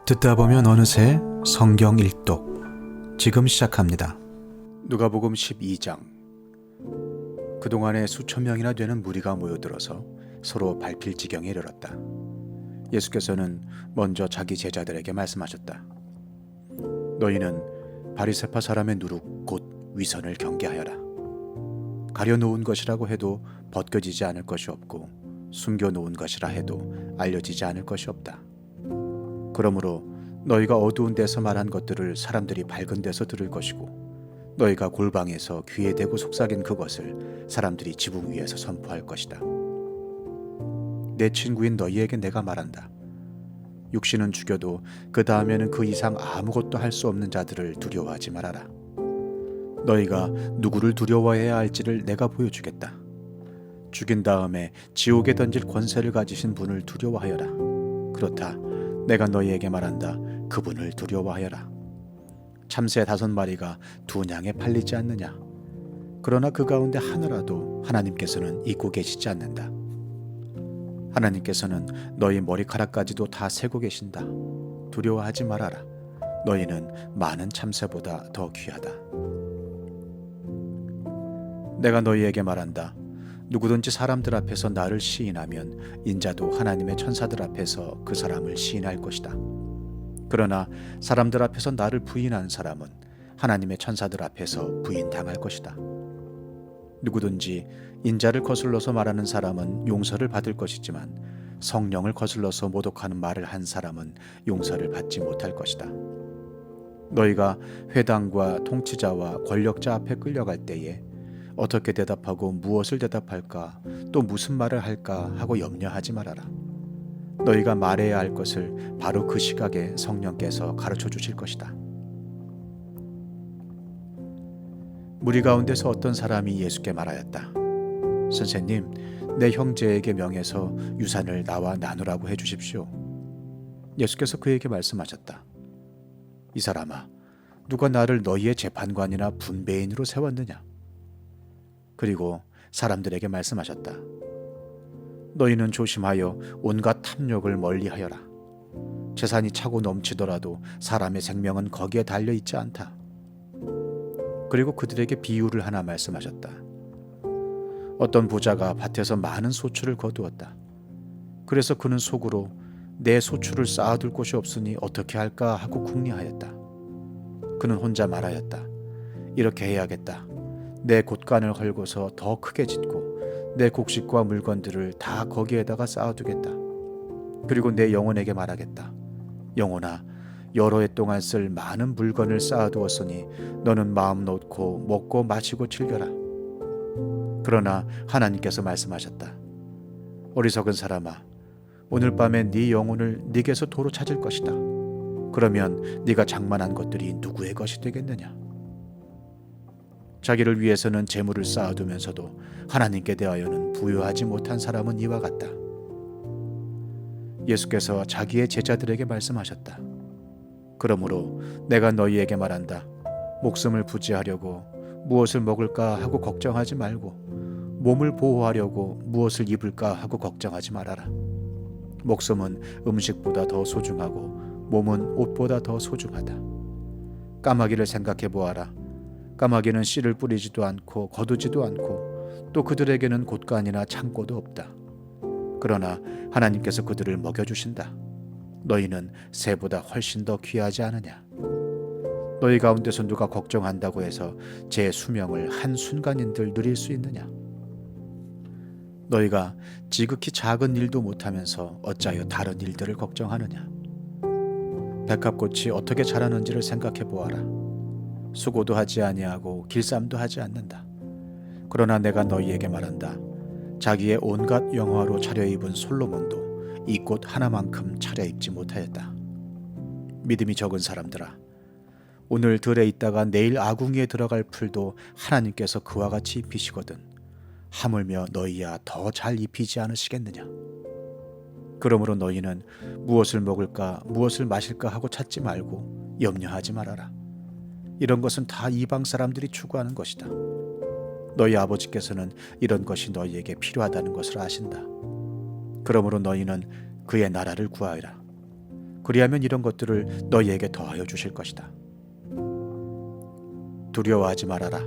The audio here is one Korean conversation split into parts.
듣다 보면 어느새 성경 일독 지금 시작합니다. 누가복음 12장. 그동안에 수천 명이나 되는 무리가 모여들어서 서로 밟힐 지경에 이르렀다. 예수께서는 먼저 자기 제자들에게 말씀하셨다. 너희는 바리새파 사람의 누룩 곧 위선을 경계하여라. 가려놓은 것이라고 해도 벗겨지지 않을 것이 없고 숨겨놓은 것이라 해도 알려지지 않을 것이 없다. 그러므로 너희가 어두운 데서 말한 것들을 사람들이 밝은 데서 들을 것이고 너희가 골방에서 귀에 대고 속삭인 그것을 사람들이 지붕 위에서 선포할 것이다. 내 친구인 너희에게 내가 말한다. 육신은 죽여도 그 다음에는 그 이상 아무것도 할 수 없는 자들을 두려워하지 말아라. 너희가 누구를 두려워해야 할지를 내가 보여주겠다. 죽인 다음에 지옥에 던질 권세를 가지신 분을 두려워하여라. 그렇다. 내가 너희에게 말한다. 그분을 두려워하여라. 참새 5마리가 2냥에 팔리지 않느냐. 그러나 그 가운데 하나라도 하나님께서는 잊고 계시지 않는다. 하나님께서는 너희 머리카락까지도 다 세고 계신다. 두려워하지 말아라. 너희는 많은 참새보다 더 귀하다. 내가 너희에게 말한다. 누구든지 사람들 앞에서 나를 시인하면 인자도 하나님의 천사들 앞에서 그 사람을 시인할 것이다. 그러나 사람들 앞에서 나를 부인하는 사람은 하나님의 천사들 앞에서 부인당할 것이다. 누구든지 인자를 거슬러서 말하는 사람은 용서를 받을 것이지만 성령을 거슬러서 모독하는 말을 한 사람은 용서를 받지 못할 것이다. 너희가 회당과 통치자와 권력자 앞에 끌려갈 때에 어떻게 대답하고 무엇을 대답할까 또 무슨 말을 할까 하고 염려하지 말아라. 너희가 말해야 할 것을 바로 그 시각에 성령께서 가르쳐 주실 것이다. 무리 가운데서 어떤 사람이 예수께 말하였다. 선생님, 내 형제에게 명해서 유산을 나와 나누라고 해주십시오. 예수께서 그에게 말씀하셨다. 이 사람아, 누가 나를 너희의 재판관이나 분배인으로 세웠느냐? 그리고 사람들에게 말씀하셨다. 너희는 조심하여 온갖 탐욕을 멀리하여라. 재산이 차고 넘치더라도 사람의 생명은 거기에 달려있지 않다. 그리고 그들에게 비유를 하나 말씀하셨다. 어떤 부자가 밭에서 많은 소출을 거두었다. 그래서 그는 속으로 내 소출을 쌓아둘 곳이 없으니 어떻게 할까 하고 궁리하였다. 그는 혼자 말하였다. 이렇게 해야겠다. 내 곳간을 헐고서 더 크게 짓고 내 곡식과 물건들을 다 거기에다가 쌓아두겠다. 그리고 내 영혼에게 말하겠다. 영혼아, 여러 해 동안 쓸 많은 물건을 쌓아두었으니 너는 마음 놓고 먹고 마시고 즐겨라. 그러나 하나님께서 말씀하셨다. 어리석은 사람아, 오늘 밤에 네 영혼을 네게서 도로 찾을 것이다. 그러면 네가 장만한 것들이 누구의 것이 되겠느냐? 자기를 위해서는 재물을 쌓아두면서도 하나님께 대하여는 부유하지 못한 사람은 이와 같다. 예수께서 자기의 제자들에게 말씀하셨다. 그러므로 내가 너희에게 말한다. 목숨을 부지하려고 무엇을 먹을까 하고 걱정하지 말고 몸을 보호하려고 무엇을 입을까 하고 걱정하지 말아라. 목숨은 음식보다 더 소중하고 몸은 옷보다 더 소중하다. 까마귀를 생각해 보아라. 까마귀는 씨를 뿌리지도 않고 거두지도 않고 또 그들에게는 곳간이나 창고도 없다. 그러나 하나님께서 그들을 먹여주신다. 너희는 새보다 훨씬 더 귀하지 않으냐? 너희 가운데서 누가 걱정한다고 해서 제 수명을 한순간인들 누릴 수 있느냐? 너희가 지극히 작은 일도 못하면서 어찌하여 다른 일들을 걱정하느냐? 백합꽃이 어떻게 자라는지를 생각해 보아라. 수고도 하지 아니하고 길쌈도 하지 않는다. 그러나 내가 너희에게 말한다. 자기의 온갖 영화로 차려입은 솔로몬도 이 꽃 하나만큼 차려입지 못하였다. 믿음이 적은 사람들아, 오늘 들에 있다가 내일 아궁이에 들어갈 풀도 하나님께서 그와 같이 입히시거든 하물며 너희야 더 잘 입히지 않으시겠느냐? 그러므로 너희는 무엇을 먹을까 무엇을 마실까 하고 찾지 말고 염려하지 말아라. 이런 것은 다 이방 사람들이 추구하는 것이다. 너희 아버지께서는 이런 것이 너희에게 필요하다는 것을 아신다. 그러므로 너희는 그의 나라를 구하여라. 그리하면 이런 것들을 너희에게 더하여 주실 것이다. 두려워하지 말아라.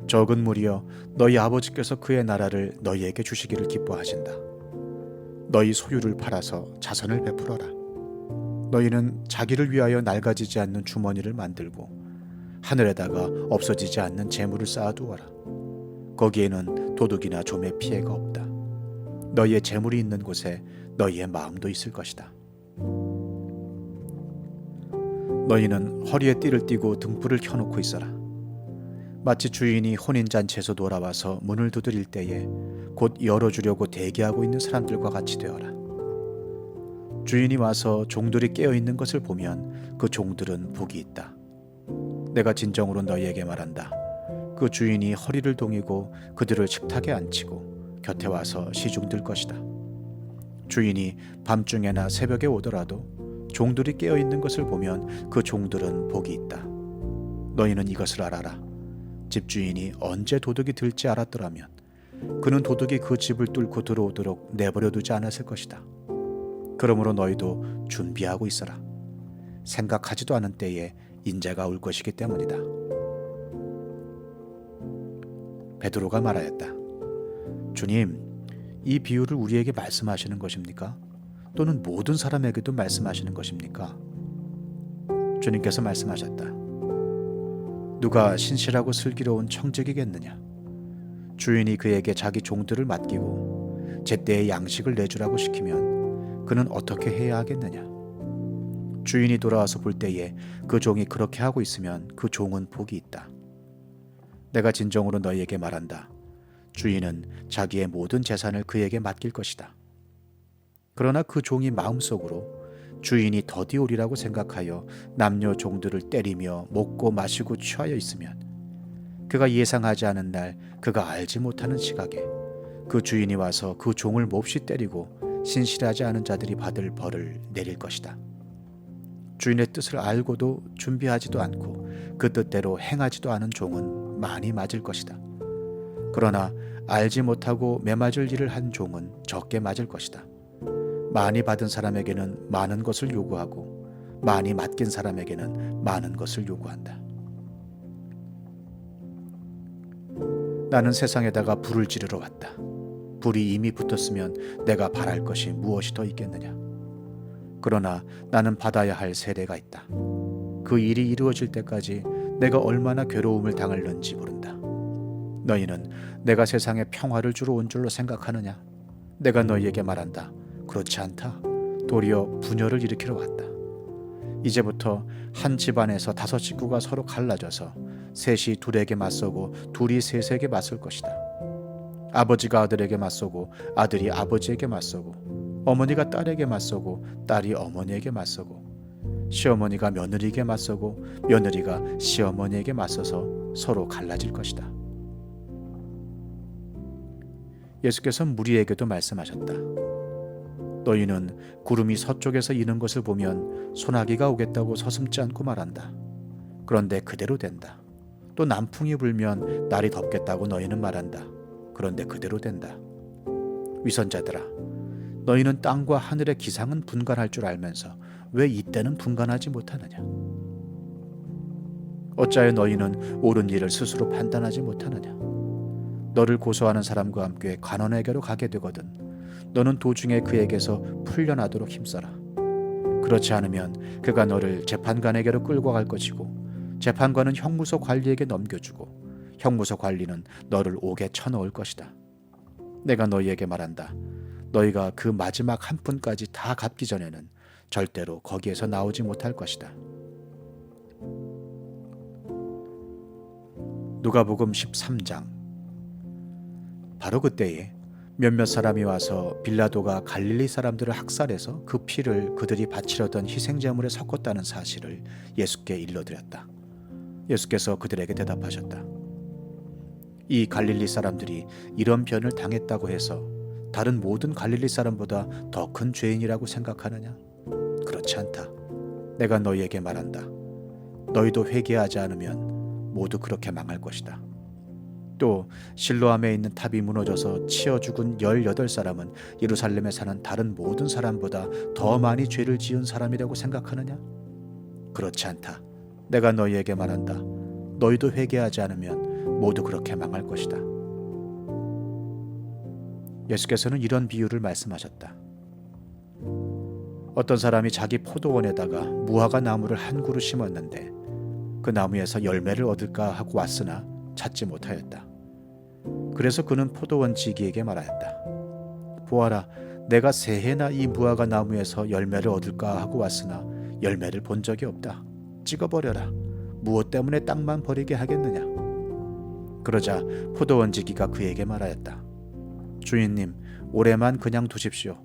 적은 무리여, 너희 아버지께서 그의 나라를 너희에게 주시기를 기뻐하신다. 너희 소유를 팔아서 자선을 베풀어라. 너희는 자기를 위하여 낡아지지 않는 주머니를 만들고 하늘에다가 없어지지 않는 재물을 쌓아두어라. 거기에는 도둑이나 좀의 피해가 없다. 너희의 재물이 있는 곳에 너희의 마음도 있을 것이다. 너희는 허리에 띠를 띠고 등불을 켜놓고 있어라. 마치 주인이 혼인잔치에서 돌아와서 문을 두드릴 때에 곧 열어주려고 대기하고 있는 사람들과 같이 되어라. 주인이 와서 종들이 깨어있는 것을 보면 그 종들은 복이 있다. 내가 진정으로 너희에게 말한다. 그 주인이 허리를 동이고 그들을 식탁에 앉히고 곁에 와서 시중들 것이다. 주인이 밤중에나 새벽에 오더라도 종들이 깨어있는 것을 보면 그 종들은 복이 있다. 너희는 이것을 알아라. 집주인이 언제 도둑이 들지 알았더라면 그는 도둑이 그 집을 뚫고 들어오도록 내버려 두지 않았을 것이다. 그러므로 너희도 준비하고 있어라. 생각하지도 않은 때에 인자가 올 것이기 때문이다. 베드로가 말하였다. 주님, 이 비유를 우리에게 말씀하시는 것입니까? 또는 모든 사람에게도 말씀하시는 것입니까? 주님께서 말씀하셨다. 누가 신실하고 슬기로운 청직이겠느냐? 주인이 그에게 자기 종들을 맡기고 제때에 양식을 내주라고 시키면 그는 어떻게 해야 하겠느냐? 주인이 돌아와서 볼 때에 그 종이 그렇게 하고 있으면 그 종은 복이 있다. 내가 진정으로 너희에게 말한다. 주인은 자기의 모든 재산을 그에게 맡길 것이다. 그러나 그 종이 마음속으로 주인이 더디 오리라고 생각하여 남녀 종들을 때리며 먹고 마시고 취하여 있으면 그가 예상하지 않은 날 그가 알지 못하는 시각에 그 주인이 와서 그 종을 몹시 때리고 신실하지 않은 자들이 받을 벌을 내릴 것이다. 주인의 뜻을 알고도 준비하지도 않고 그 뜻대로 행하지도 않은 종은 많이 맞을 것이다. 그러나 알지 못하고 매맞을 일을 한 종은 적게 맞을 것이다. 많이 받은 사람에게는 많은 것을 요구하고 많이 맡긴 사람에게는 많은 것을 요구한다. 나는 세상에다가 불을 지르러 왔다. 불이 이미 붙었으면 내가 바랄 것이 무엇이 더 있겠느냐. 그러나 나는 받아야 할 세례가 있다. 그 일이 이루어질 때까지 내가 얼마나 괴로움을 당할는지 모른다. 너희는 내가 세상에 평화를 주러 온 줄로 생각하느냐? 내가 너희에게 말한다. 그렇지 않다. 도리어 분열을 일으키러 왔다. 이제부터 한 집안에서 5 식구가 서로 갈라져서 셋이 둘에게 맞서고 둘이 셋에게 맞설 것이다. 아버지가 아들에게 맞서고 아들이 아버지에게 맞서고 어머니가 딸에게 맞서고 딸이 어머니에게 맞서고 시어머니가 며느리에게 맞서고 며느리가 시어머니에게 맞서서 서로 갈라질 것이다. 예수께서 무리에게도 말씀하셨다. 너희는 구름이 서쪽에서 이는 것을 보면 소나기가 오겠다고 서슴지 않고 말한다. 그런데 그대로 된다. 또 남풍이 불면 날이 덥겠다고 너희는 말한다. 그런데 그대로 된다. 위선자들아, 너희는 땅과 하늘의 기상은 분간할 줄 알면서 왜 이때는 분간하지 못하느냐? 어찌하여 너희는 옳은 일을 스스로 판단하지 못하느냐? 너를 고소하는 사람과 함께 관원에게로 가게 되거든 너는 도중에 그에게서 풀려나도록 힘써라. 그렇지 않으면 그가 너를 재판관에게로 끌고 갈 것이고 재판관은 형무소 관리에게 넘겨주고 형무소 관리는 너를 옥에 쳐넣을 것이다. 내가 너희에게 말한다. 너희가 그 마지막 한 푼까지 다 갚기 전에는 절대로 거기에서 나오지 못할 것이다. 누가복음 13장. 바로 그때에 몇몇 사람이 와서 빌라도가 갈릴리 사람들을 학살해서 그 피를 그들이 바치려던 희생제물에 섞었다는 사실을 예수께 일러드렸다. 예수께서 그들에게 대답하셨다. 이 갈릴리 사람들이 이런 변을 당했다고 해서 다른 모든 갈릴리 사람보다 더 큰 죄인이라고 생각하느냐? 그렇지 않다. 내가 너희에게 말한다. 너희도 회개하지 않으면 모두 그렇게 망할 것이다. 또 실로암에 있는 탑이 무너져서 치어 죽은 18사람은 예루살렘에 사는 다른 모든 사람보다 더 많이 죄를 지은 사람이라고 생각하느냐? 그렇지 않다. 내가 너희에게 말한다. 너희도 회개하지 않으면 모두 그렇게 망할 것이다. 예수께서는 이런 비유를 말씀하셨다. 어떤 사람이 자기 포도원에다가 무화과 나무를 한 그루 심었는데 그 나무에서 열매를 얻을까 하고 왔으나 찾지 못하였다. 그래서 그는 포도원 지기에게 말하였다. 보아라, 내가 새해나 이 무화과 나무에서 열매를 얻을까 하고 왔으나 열매를 본 적이 없다. 찍어버려라. 무엇 때문에 땅만 버리게 하겠느냐? 그러자 포도원 지기가 그에게 말하였다. 주인님, 올해만 그냥 두십시오.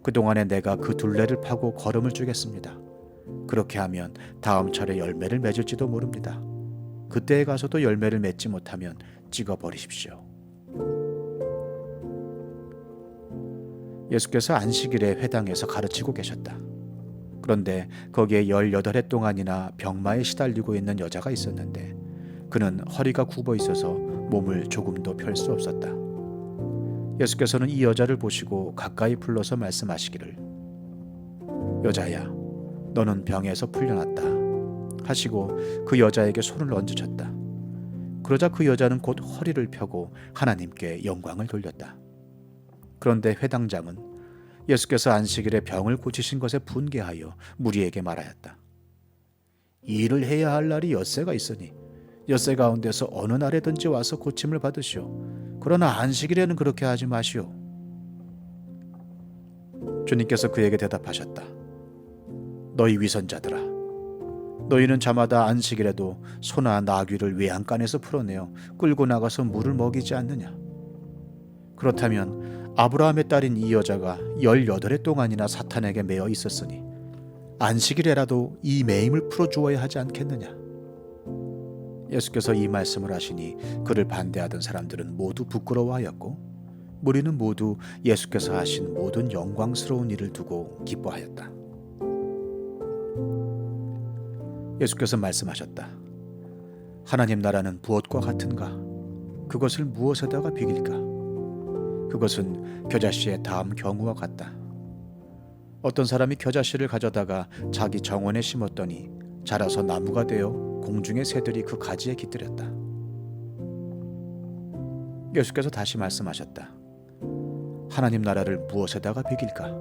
그동안에 내가 그 둘레를 파고 거름을 주겠습니다. 그렇게 하면 다음 차례 열매를 맺을지도 모릅니다. 그때에 가서도 열매를 맺지 못하면 찍어버리십시오. 예수께서 안식일에 회당에서 가르치고 계셨다. 그런데 거기에 18해 동안이나 병마에 시달리고 있는 여자가 있었는데 그는 허리가 굽어 있어서 몸을 조금도 펼 수 없었다. 예수께서는 이 여자를 보시고 가까이 불러서 말씀하시기를, 여자야, 너는 병에서 풀려났다 하시고 그 여자에게 손을 얹으셨다. 그러자 그 여자는 곧 허리를 펴고 하나님께 영광을 돌렸다. 그런데 회당장은 예수께서 안식일에 병을 고치신 것에 분개하여 무리에게 말하였다. 이 일을 해야 할 날이 엿새가 있으니 엿새 가운데서 어느 날에든지 와서 고침을 받으시오. 그러나 안식일에는 그렇게 하지 마시오. 주님께서 그에게 대답하셨다. 너희 위선자들아, 너희는 자마다 안식일에도 소나 나귀를 외양간에서 풀어내어 끌고 나가서 물을 먹이지 않느냐? 그렇다면 아브라함의 딸인 이 여자가 18해 동안이나 사탄에게 매여 있었으니 안식일에라도 이 매임을 풀어주어야 하지 않겠느냐? 예수께서 이 말씀을 하시니 그를 반대하던 사람들은 모두 부끄러워하였고 무리는 모두 예수께서 하신 모든 영광스러운 일을 두고 기뻐하였다. 예수께서 말씀하셨다. 하나님 나라는 무엇과 같은가? 그것을 무엇에다가 비길까? 그것은 겨자씨의 다음 경우와 같다. 어떤 사람이 겨자씨를 가져다가 자기 정원에 심었더니 자라서 나무가 되어 공중의 새들이 그 가지에 깃들였다. 예수께서 다시 말씀하셨다. 하나님 나라를 무엇에다가 비길까?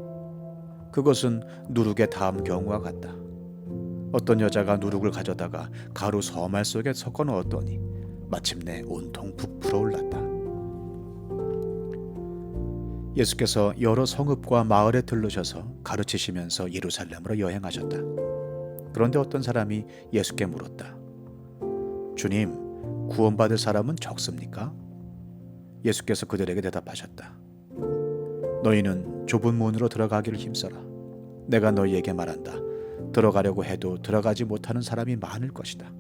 그것은 누룩의 다음 경우와 같다. 어떤 여자가 누룩을 가져다가 가루 서말 속에 섞어 넣었더니 마침내 온통 부풀어 올랐다. 예수께서 여러 성읍과 마을에 들르셔서 가르치시면서 예루살렘으로 여행하셨다. 그런데 어떤 사람이 예수께 물었다. 주님, 구원받을 사람은 적습니까? 예수께서 그들에게 대답하셨다. 너희는 좁은 문으로 들어가기를 힘써라. 내가 너희에게 말한다. 들어가려고 해도 들어가지 못하는 사람이 많을 것이다.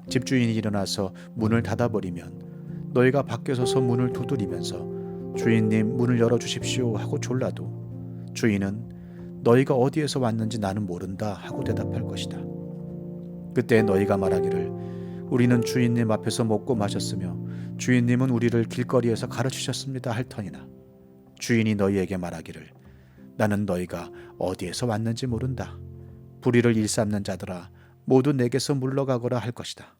집주인이 일어나서 문을 닫아버리면 너희가 밖에 서서 문을 두드리면서 주인님 문을 열어주십시오 하고 졸라도 주인은 너희가 어디에서 왔는지 나는 모른다 하고 대답할 것이다. 그때 너희가 말하기를 우리는 주인님 앞에서 먹고 마셨으며 주인님은 우리를 길거리에서 가르치셨습니다 할 터니나 주인이 너희에게 말하기를 나는 너희가 어디에서 왔는지 모른다. 불의를 일삼는 자들아 모두 내게서 물러가거라 할 것이다.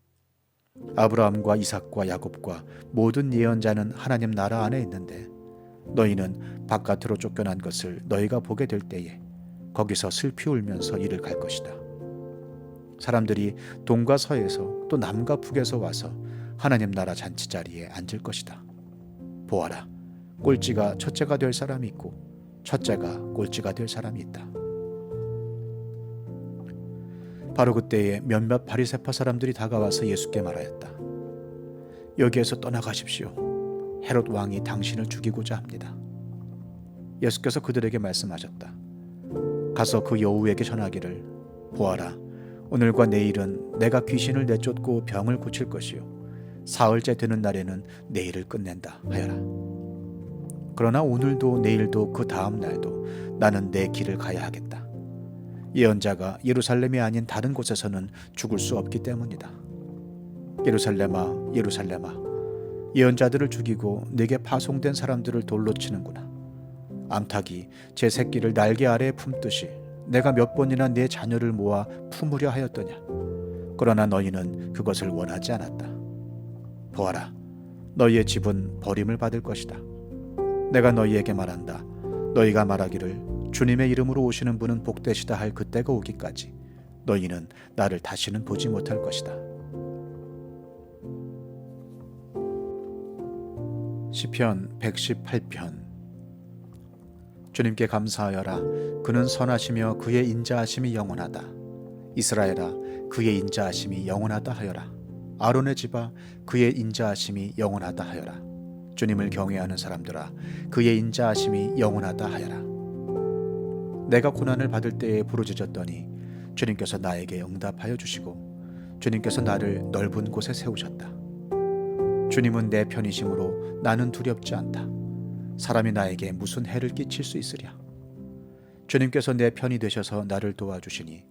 아브라함과 이삭과 야곱과 모든 예언자는 하나님 나라 안에 있는데 너희는 바깥으로 쫓겨난 것을 너희가 보게 될 때에 거기서 슬피 울면서 이를 갈 것이다. 사람들이 동과 서에서 또 남과 북에서 와서 하나님 나라 잔치 자리에 앉을 것이다. 보아라, 꼴찌가 첫째가 될 사람이 있고 첫째가 꼴찌가 될 사람이 있다. 바로 그때에 몇몇 바리새파 사람들이 다가와서 예수께 말하였다. 여기에서 떠나가십시오. 헤롯 왕이 당신을 죽이고자 합니다. 예수께서 그들에게 말씀하셨다. 가서 그 여우에게 전하기를 보아라, 오늘과 내일은 내가 귀신을 내쫓고 병을 고칠 것이요 사흘째 되는 날에는 내일을 끝낸다 하여라. 그러나 오늘도 내일도 그 다음 날도 나는 내 길을 가야 하겠다. 예언자가 예루살렘이 아닌 다른 곳에서는 죽을 수 없기 때문이다. 예루살렘아, 예루살렘아, 예언자들을 죽이고 내게 파송된 사람들을 돌로 치는구나. 암탉이 제 새끼를 날개 아래에 품듯이 내가 몇 번이나 내 자녀를 모아 품으려 하였더냐. 그러나 너희는 그것을 원하지 않았다. 보아라, 너희의 집은 버림을 받을 것이다. 내가 너희에게 말한다. 너희가 말하기를 주님의 이름으로 오시는 분은 복되시다 할 그때가 오기까지 너희는 나를 다시는 보지 못할 것이다. 시편 118편. 주님께 감사하여라. 그는 선하시며 그의 인자하심이 영원하다. 이스라엘아, 그의 인자하심이 영원하다 하여라. 아론의 집아, 그의 인자하심이 영원하다 하여라. 주님을 경외하는 사람들아, 그의 인자하심이 영원하다 하여라. 내가 고난을 받을 때에 부르짖었더니 주님께서 나에게 응답하여 주시고 주님께서 나를 넓은 곳에 세우셨다. 주님은 내 편이심으로 나는 두렵지 않다. 사람이 나에게 무슨 해를 끼칠 수 있으랴. 주님께서 내 편이 되셔서 나를 도와주시니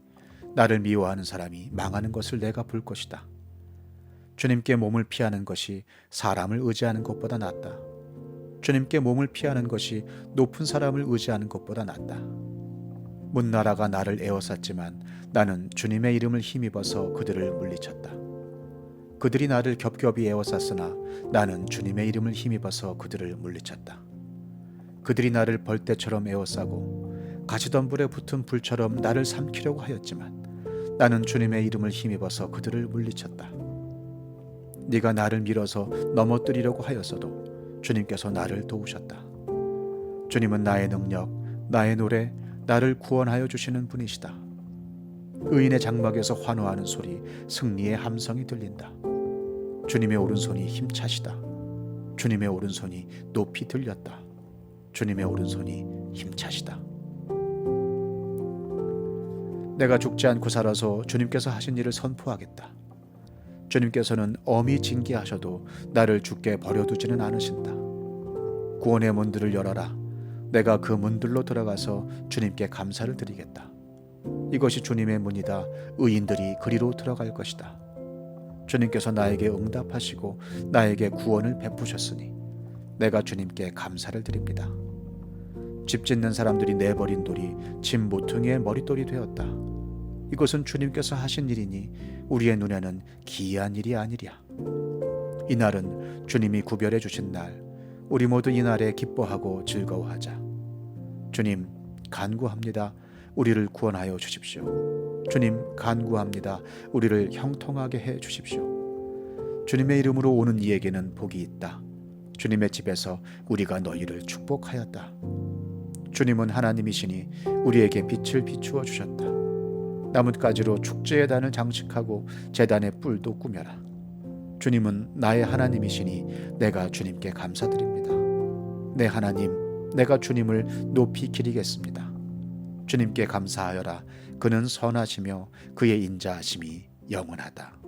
나를 미워하는 사람이 망하는 것을 내가 볼 것이다. 주님께 몸을 피하는 것이 사람을 의지하는 것보다 낫다. 주님께 몸을 피하는 것이 높은 사람을 의지하는 것보다 낫다. 문나라가 나를 에워쌌지만 나는 주님의 이름을 힘입어서 그들을 물리쳤다. 그들이 나를 겹겹이 에워쌌으나 나는 주님의 이름을 힘입어서 그들을 물리쳤다. 그들이 나를 벌떼처럼 에워싸고 가시덤불에 붙은 불처럼 나를 삼키려고 하였지만 나는 주님의 이름을 힘입어서 그들을 물리쳤다. 네가 나를 밀어서 넘어뜨리려고 하였어도 주님께서 나를 도우셨다. 주님은 나의 능력, 나의 노래, 나를 구원하여 주시는 분이시다. 의인의 장막에서 환호하는 소리, 승리의 함성이 들린다. 주님의 오른손이 힘차시다. 주님의 오른손이 높이 들렸다. 주님의 오른손이 힘차시다. 내가 죽지 않고 살아서 주님께서 하신 일을 선포하겠다. 주님께서는 엄히 징계하셔도 나를 죽게 버려두지는 않으신다. 구원의 문들을 열어라. 내가 그 문들로 들어가서 주님께 감사를 드리겠다. 이것이 주님의 문이다. 의인들이 그리로 들어갈 것이다. 주님께서 나에게 응답하시고 나에게 구원을 베푸셨으니 내가 주님께 감사를 드립니다. 집 짓는 사람들이 내버린 돌이 집 모퉁이의 머릿돌이 되었다. 이것은 주님께서 하신 일이니 우리의 눈에는 기이한 일이 아니랴. 이날은 주님이 구별해 주신 날, 우리 모두 이날에 기뻐하고 즐거워하자. 주님, 간구합니다. 우리를 구원하여 주십시오. 주님, 간구합니다. 우리를 형통하게 해 주십시오. 주님의 이름으로 오는 이에게는 복이 있다. 주님의 집에서 우리가 너희를 축복하였다. 주님은 하나님이시니 우리에게 빛을 비추어 주셨다. 나뭇가지로 축제의 단을 장식하고 제단의 뿔도 꾸며라. 주님은 나의 하나님이시니 내가 주님께 감사드립니다. 내 하나님, 내가 주님을 높이 기리겠습니다. 주님께 감사하여라. 그는 선하시며 그의 인자하심이 영원하다.